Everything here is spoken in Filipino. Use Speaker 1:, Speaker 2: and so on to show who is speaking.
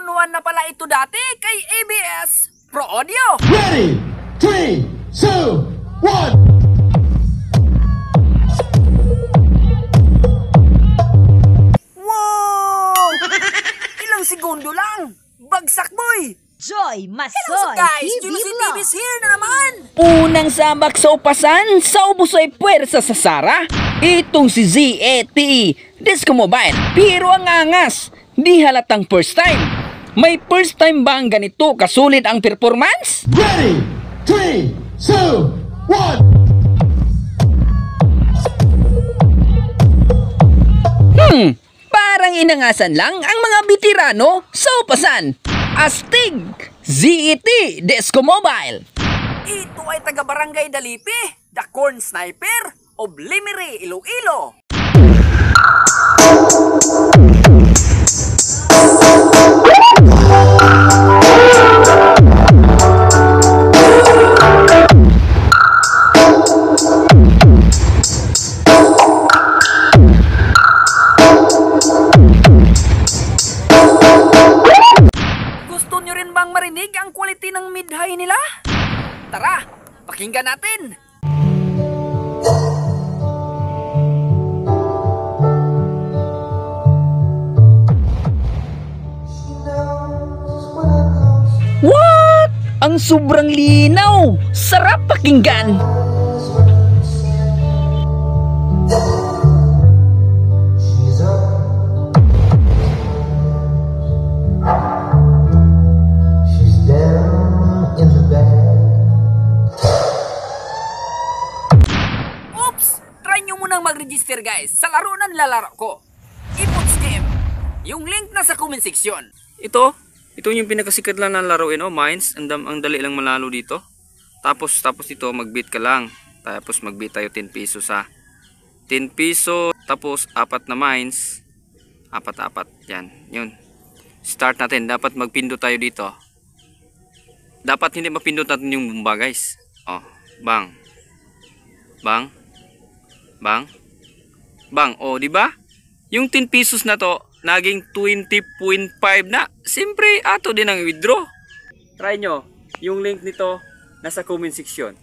Speaker 1: 911 na pala ito dati kay ABS Pro Audio.
Speaker 2: Ready? 3, 2, 1.
Speaker 1: Wow! Ilang segundo lang. Bagsak, boy.
Speaker 3: Joy
Speaker 1: Hello
Speaker 3: Masoy
Speaker 1: guys,
Speaker 3: TV
Speaker 1: Juno si
Speaker 3: Vlog.
Speaker 1: TV's here na naman.
Speaker 4: Unang sabak sa upasan, sa ubos ay puwersa sa Sara. Itong si ZTE Disco Mobile. Pero ang angas, di halatang first time. May first time ba ang ganito kasulit ang performance?
Speaker 2: Ready? 3, 2, 1.
Speaker 4: Parang inangasan lang ang mga veterano sa upasan. Astig, ZTE Disco Mobile.
Speaker 1: Ito ay taga Barangay Dalipi, the Corn Sniper of Limeri, Iloilo. Gusto nyo rin bang marinig ang quality ng mid-high nila? Tara, pakinggan natin!
Speaker 4: What? Ang sobrang linaw! Sarap pakinggan!
Speaker 2: She's down in the back.
Speaker 1: Oops! Try nyo munang mag-register guys sa laro na nilalaro ko. Epoch Game. Yung link na sa comment section.
Speaker 5: Ito yung pinakasikat lang ng laro, Mines. Ang dali lang malalo dito. Tapos ito, mag-beat ka lang. Tapos mag-beat tayo 10 pesos ha. 10 peso, tapos 4 na mines. 4. Yan, yun. Start natin. Dapat magpindot tayo dito. Dapat hindi mapindot natin yung bumba, guys. Oh, bang. Bang. Bang. Bang. Oh, di ba? Yung 10 pesos na to, naging 20.5 na. Siyempre, ato din ang withdraw. Try nyo. Yung link nito, nasa comment section.